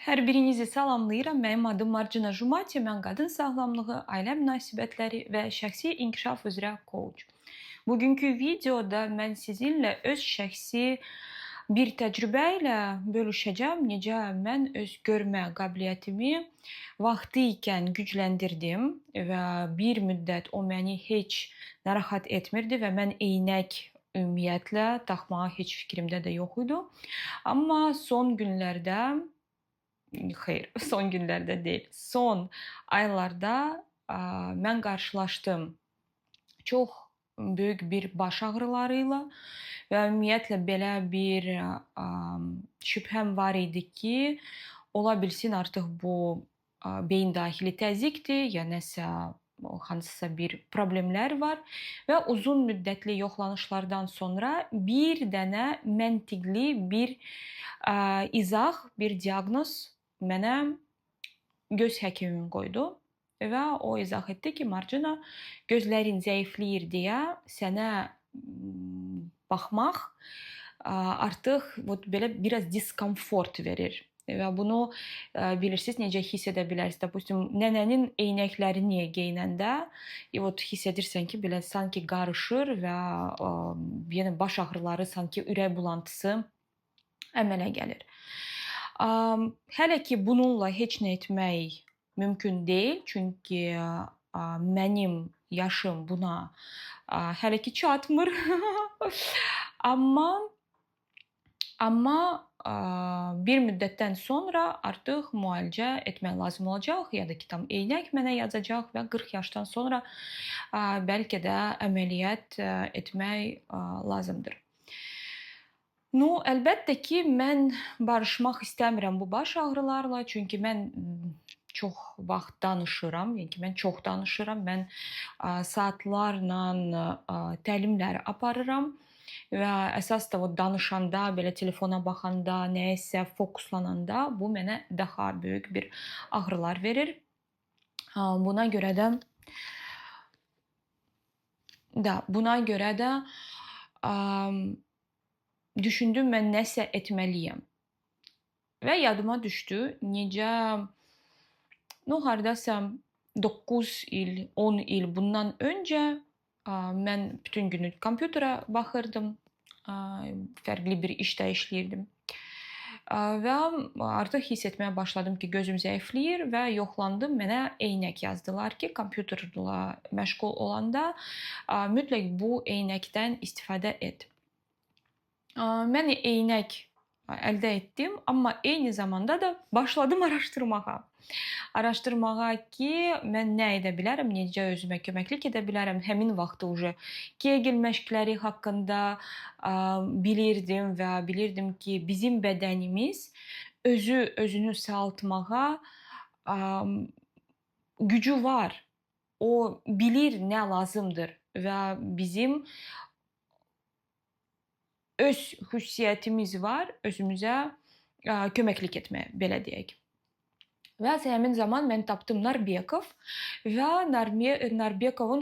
Hər birinizi salamlayıram. Mənim adım Marcina Jumati. Mən qadın sağlamlığı, ailə münasibətləri və şəxsi inkişaf üzrə coach. Bugünkü videoda mən sizinlə öz şəxsi bir təcrübə ilə bölüşəcəm. Necə mən öz görmə qabiliyyətimi vaxtı ikən gücləndirdim və bir müddət o məni heç narahat etmirdi və mən eynək ümumiyyətlə taxmağa heç fikrimdə də yox idi. Amma son günlərdə Xeyr, son günlərdə deyil. Son aylarda mən qarşılaşdım çox böyük bir baş ağrıları ilə və ümumiyyətlə belə bir şübhəm var idi ki, ola bilsin artıq bu beyin daxili təzyiqdir, ya nəsə hansısa bir problemlər var və uzun müddətli yoxlanışlardan sonra bir dənə məntiqli bir izah, bir diaqnoz mənə göz həkimim qoydu və o izah etdi ki, Marcina, gözlərin zəifləyir deyə sənə baxmaq artıq belə biraz diskomfort verir. Və bunu bilirsiniz necə hiss edə bilərsiniz. Допустим, nənənin eynəklərini geyinəndə hiss edirsən ki, belə sanki qarışır və yenə baş ağrıları, sanki ürək bulantısı əmələ gəlir. Hələ ki bununla heç nə etmək mümkün deyil, çünki mənim yaşım buna hələ ki çatmır. Amma bir müddətdən sonra artıq müalicə etmək lazım olacaq, ya da ki tam eynək mənə yazacaq və 40 yaşdan sonra bəlkə də əməliyyat etmək lazımdır. Əlbəttə ki, mən barışmaq istəmirəm bu baş ağrılarla, çünki mən çox vaxt danışıram, yəni ki, mən çox danışıram, mən saatlarla təlimlər aparıram və əsas da danışanda, belə telefona baxanda, nəyəsə fokuslananda bu mənə daha böyük bir ağrılar verir. Buna görə də düşündüm, mən nəsə etməliyəm. Və yadıma düşdü, necə hardasa 9 il, 10 il bundan öncə mən bütün günü kompüterə baxırdım, fərqli bir işdə işləyirdim. Və artıq hiss etməyə başladım ki, gözüm zəifləyir və yoxlandım. Mənə eynək yazdılar ki, kompüterlə məşğul olanda mütləq bu eynəkdən istifadə et. Mən eynək əldə etdim, amma eyni zamanda da başladım araşdırmağa. Ki, mən nə edə bilərəm, necə özümə köməklik edə bilərəm. Həmin vaxtda Kegel məşqləri haqqında bilirdim və bilirdim ki, bizim bədənimiz özünü sağaltmağa gücü var. O bilir nə lazımdır və bizim öz xüsusiyyətimiz var, özümüzə köməklik etməyə, belə deyək. Və həmin zaman mən tapdım Narbekov və Narbekovun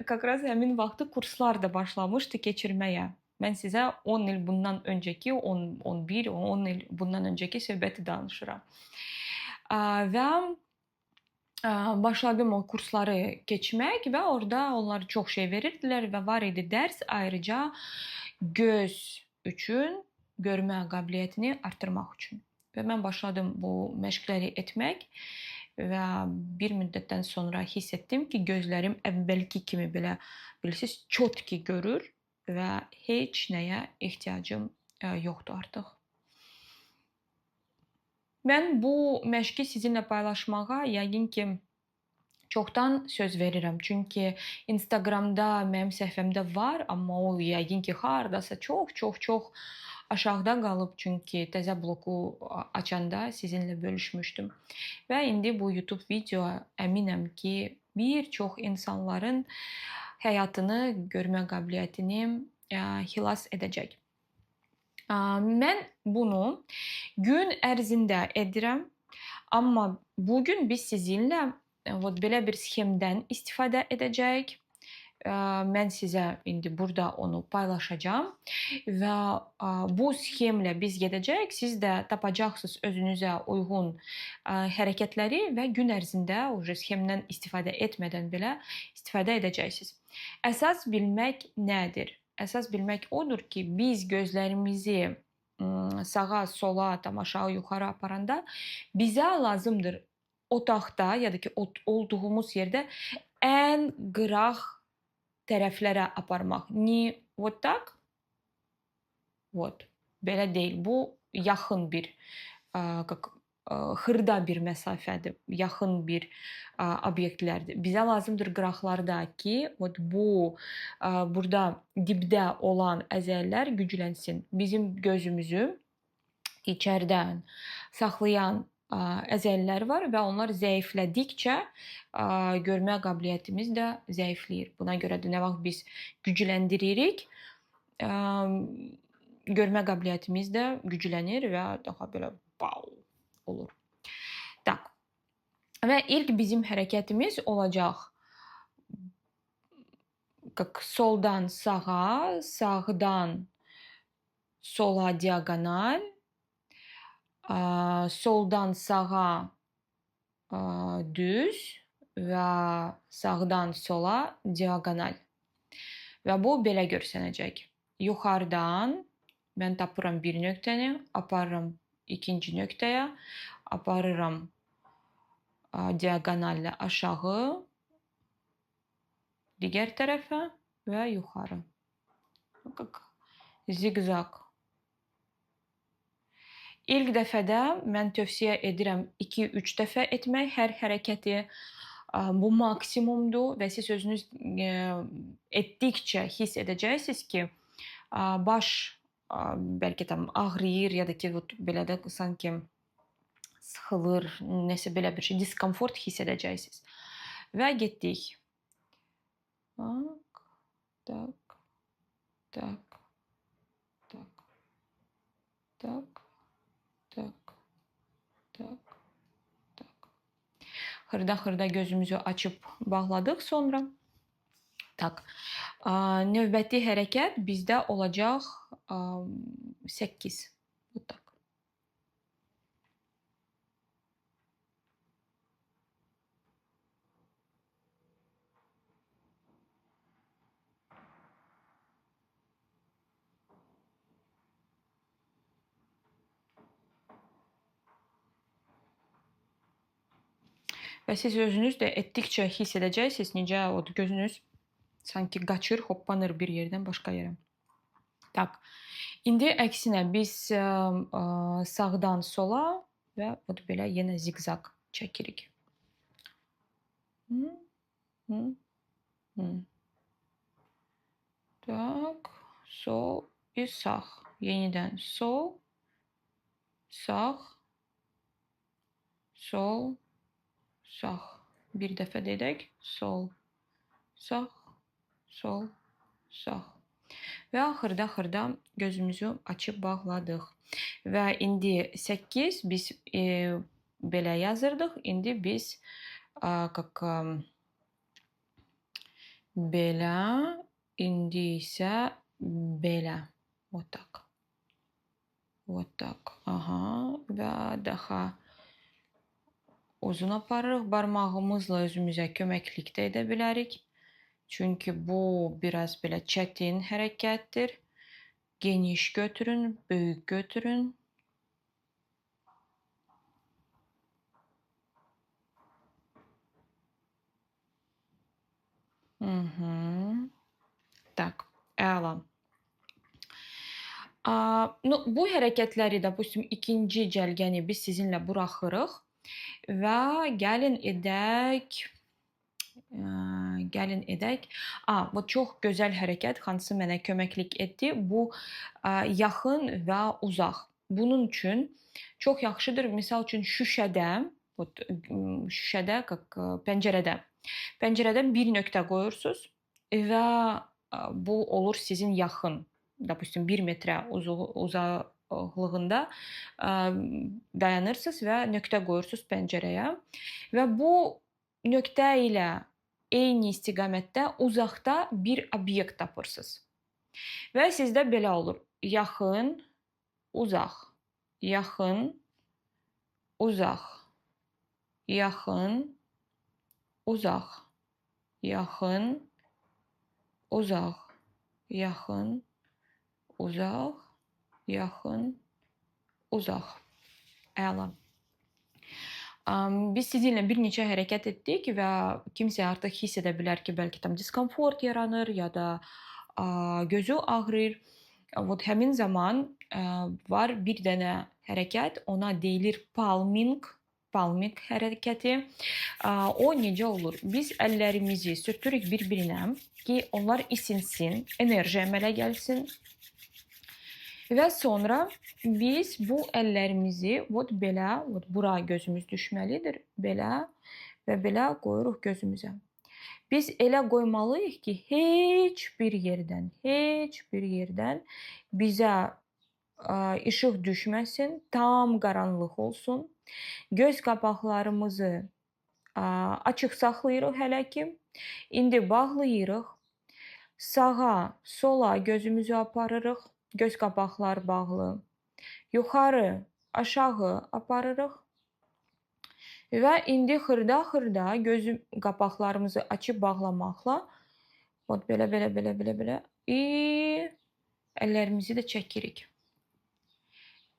kakraz həmin vaxtı kurslar da başlamışdı keçirməyə. Mən sizə 10 il bundan öncəki, 11, 10 il bundan öncəki söhbəti danışıram. Və başladım o kursları keçmək və orada onlar çox şey verirdilər və var idi dərs ayrıca göz üçün, görmə qabiliyyətini artırmaq üçün. Və mən başladım bu məşqləri etmək və bir müddətdən sonra hiss etdim ki, gözlərim əvvəlki kimi belə, bilirsiniz, çotki görür və heç nəyə ehtiyacım yoxdur artıq. Mən bu məşqi sizinlə paylaşmağa yəqin ki, çoxdan söz verirəm. Çünki Instagramda mənim səhifəmdə var, amma o yəqin ki, hardasa çox aşağıda qalıb, çünki təzə bloku açanda sizinlə bölüşmüşdüm. Və indi bu YouTube video əminəm ki, bir çox insanların həyatını, görmə qabiliyyətini xilas edəcək. Mən bunu gün ərzində edirəm, amma bugün biz sizinlə belə bir sxemdən istifadə edəcəyik Mən sizə indi burada onu paylaşacağım və bu sxemlə biz gedəcəyik. Siz də tapacaqsınız özünüzə uyğun hərəkətləri və gün ərzində sxemdən istifadə etmədən belə istifadə edəcəksiniz. Əsas bilmək nədir? Əsas bilmək odur ki, biz gözlərimizi sağa, sola, tam aşağı, yuxarı aparanda bizə lazımdır otaqda ya da ki olduğumuz yerdə ən qıraq tərəflərə aparmaq. Ni вот так, вот. Belə deyil. Bu yaxın bir xırda bir məsafədir, yaxın bir obyektlərdir. Bizə lazımdır qıraqlarda ki, bu burada dibdə olan əzələlər güclənsin. Bizim gözümüzü içəridən saxlayan əzələlər var və onlar zəiflədikcə görmə qabiliyyətimiz də zəifləyir. Buna görə də nə vaxt biz gücləndiririk, görmə qabiliyyətimiz də güclənir və daha belə wow olur. Tak. Və ilk bizim hərəkətimiz olacaq soldan sağa, sağdan sola diagonal, soldan sağa düz və sağdan sola diagonal. Və bu belə görsənəcək. Yuxarıdan mən tapıram bir nöqtəni, aparıram ikinci nöqtəyə, aparıram diagonallə aşağı, digər tərəfə və yuxarı. Zigzag. İlk dəfədə mən tövsiyə edirəm 2-3 dəfə etmək hər hərəkəti. Bu maksimumdur və siz özünüz etdikcə hiss edəcəksiniz ki, baş bəlkə tam ağrıyır ya da ki belə də sanki sıxılır, nəsə belə bir şey, diskomfort hiss edəcəksiniz. Və getdik. Tak, tak, tak, tak, tak, tak, tak, tak. Xırda-xırda gözümüzü açıb bağladıq sonra. Tak. Növbəti hərəkət bizdə olacaq 8. Tak. Və siz özünüz də etdikcə hiss edəcəksiniz, necə gözünüz sanki qaçır, hoppanır bir yerdən başqa yerə. Tak. İndi əksinə biz sağdan sola və belə yenə zigzag çəkirik. Tak, sol və sağ. Yenidən sol, sağ, sol, sağ. Bir dəfə dedək. Sol, sağ, sol, sağ. Və xırda-xırda gözümüzü açıb bağladıq. Və indi 8 biz belə yazırdıq. İndi biz belə, indi isə belə. Вот так. Вот так. Aha. Və daha uzun aparırıq. Barmağımızla özümüzə köməklik də edə bilərik. Çünki bu biraz belə çətin hərəkətdir. Geniş götürün, böyük götürün. Tak, əla. Bu hərəkətləri də, ikinci cəlgəni biz sizinlə buraxırıq və gəlin edək. Bu çox gözəl hərəkət, hansı mənə köməklik etdi. Bu yaxın və uzaq. Bunun üçün çox yaxşıdır. Misal üçün şüşədə, pəncərədən bir nöqtə qoyursunuz və bu olur sizin yaxın. 1 metrə uzaqlığında dayanırsınız və nöqtə qoyursunuz pəncərəyə və bu nöqtə ilə eyni istiqamətdə uzaqda bir obyekt tapırsınız. Və sizdə belə olur. Yaxın, uzaq, yaxın, uzaq, yaxın, uzaq, yaxın, uzaq, yaxın, uzaq, yaxın, uzaq. Əla. Biz sizinlə bir neçə hərəkət etdik və kimsə artıq hiss edə bilər ki, bəlkə tam diskomfort yaranır ya da gözü ağrır. Вот həmin zaman var bir dənə hərəkət, ona deyilir palming hərəkəti. O necə olur? Biz əllərimizi sürtürük bir-birinə ki, onlar isinsin, enerji əmələ gəlsin. Və sonra biz bu əllərimizi belə, bura gözümüz düşməlidir, belə və belə qoyuruq gözümüzə. Biz elə qoymalıyıq ki, heç bir yerdən bizə işıq düşməsin, tam qaranlıq olsun. Göz qapaqlarımızı açıq saxlayırıq hələ ki. İndi bağlayırıq. Sağa, sola gözümüzü aparırıq. Göz qapaqlar bağlı. Yuxarı, aşağı aparırıq. Və indi xırda göz qapaqlarımızı açıb bağlamaqla belə əllərimizi də çəkirik.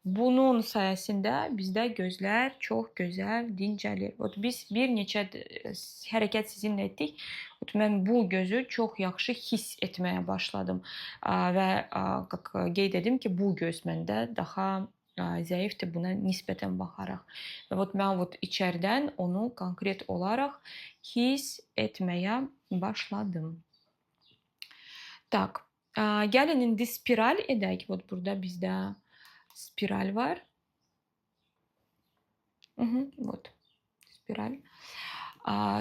Bunun sayəsində bizdə gözlər çox gözəl dincəlir. Biz bir neçə hərəkət sizinlə etdik. Mən bu gözü çox yaxşı hiss etməyə başladım. Və qeyd edim ki, bu göz məndə daha zəifdir buna nisbətən baxaraq. Və mən içərdən onu konkret olaraq hiss etməyə başladım. Tak, gəlin indi spiral edək. Burada bizdə spiral var. Spiral.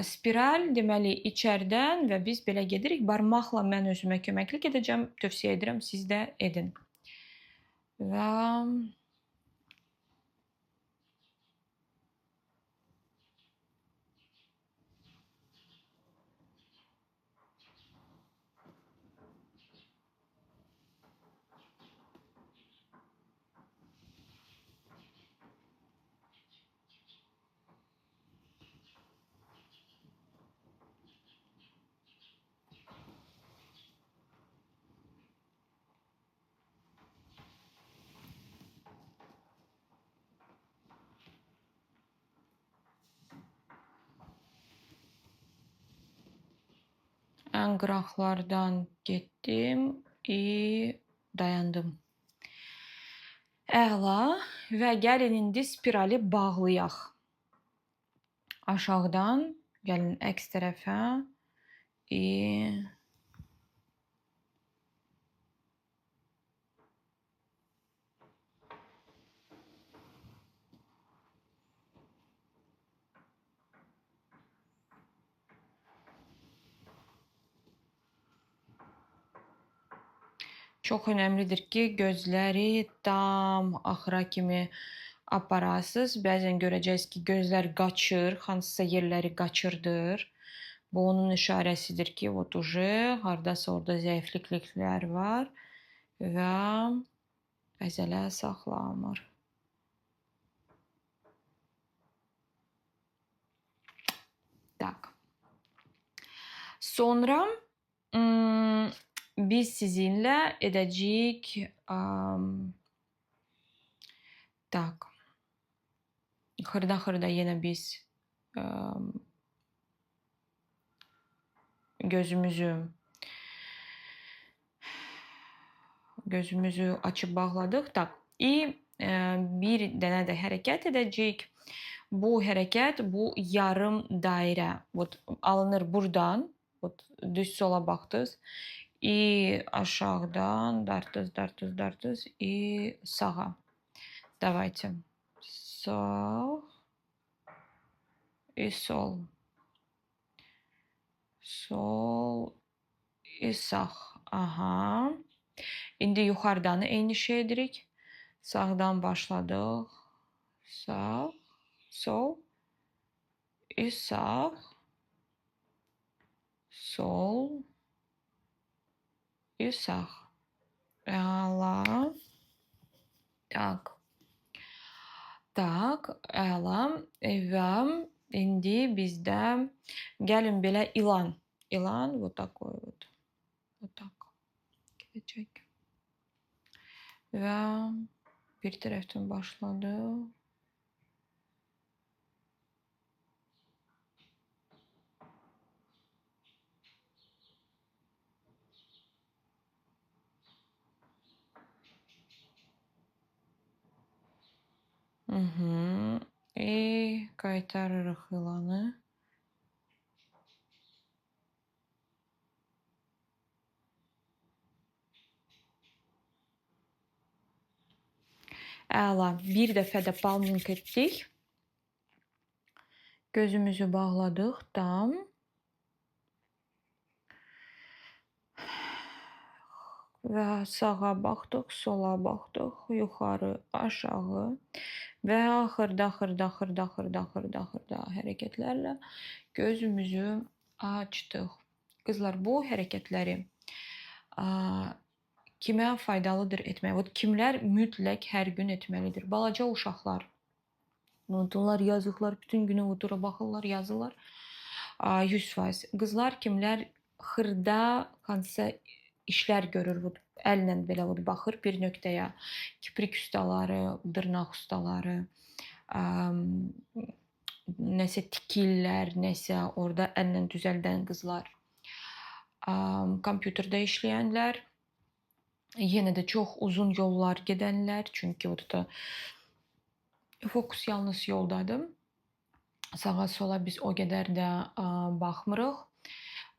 Spiral deməli içərdən və biz belə gedirik. Barmaqla mən özümə köməklik edəcəm. Tövsiyə edirəm, siz də edin. Və ən qıraqlardan getdim dayandım. Əla. Və gəlin indi spirali bağlayaq. Aşağıdan gəlin əks tərəfə. Çox önəmlidir ki, gözləri tam axıra kimi aparasınız. Bəzən görəcəksiniz ki, gözlər qaçır, hansısa yerləri qaçırdır. Bu onun işarəsidir ki, hardasa orada zəifliklər var və əzələ saxlamır. Tak. Sonra biz sizinlə edəcəyik xırda yenə biz gözümüzü açıb bağladıq. Bir dənə də hərəkət edəcəyik. Bu hərəkət, bu yarım dairə. Alınır buradan, düz sola baxdınız. Aşağıdan dartız sağa. Давайте. Sağ sol. Sol sağ. Aha. İndi yuxarıdan eyni şey edirik. Sağdan başladıq. Sağ, sol, sağ. sol və sağ. Əla. Tak. Tak, əla. Və indi bizdə gəlin belə ilan. İlan вот такой вот. Вот так. Gedəcək. Və bir tərəfdən başladı. Qaytarırıq ilanı. Əla. Bir dəfə də palming etdik. Gözümüzü bağladıq tam. Və sağa baxdıq, sola baxdıq, yuxarı, aşağı və axırda hərəkətlərlə gözümüzü açdıq. Qızlar, bu hərəkətləri kimə faydalıdır etmək? Kimlər mütləq hər gün etməlidir? Balaca uşaqlar. Onlar yazıqlar, bütün günü otura baxırlar, yazırlar. 100%. Qızlar kimlər xırda hansısa işlər görür, əllə belə baxır bir nöqtəyə. Kiprik ustaları, dırnaq ustaları, nəsə tikirlər, nəsə orada əllə düzəldən qızlar. Kompüterdə işləyənlər, yenə də çox uzun yollar gedənlər, çünki orada fokus yalnız yoldadır. Sağa sola biz o qədər də baxmırıq.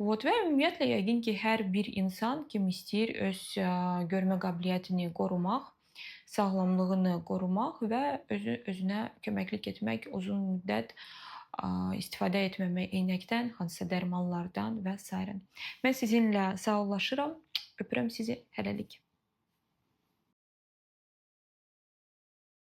Və ümumiyyətlə yəqin ki, hər bir insan kim istəyir öz görmə qabiliyyətini qorumaq, sağlamlığını qorumaq və özünə köməklik etmək, uzun müddət istifadə etməmək eynəkdən, hansısa dərmanlardan və s. Mən sizinlə sağollaşıram. Öpürəm sizi. Hələlik.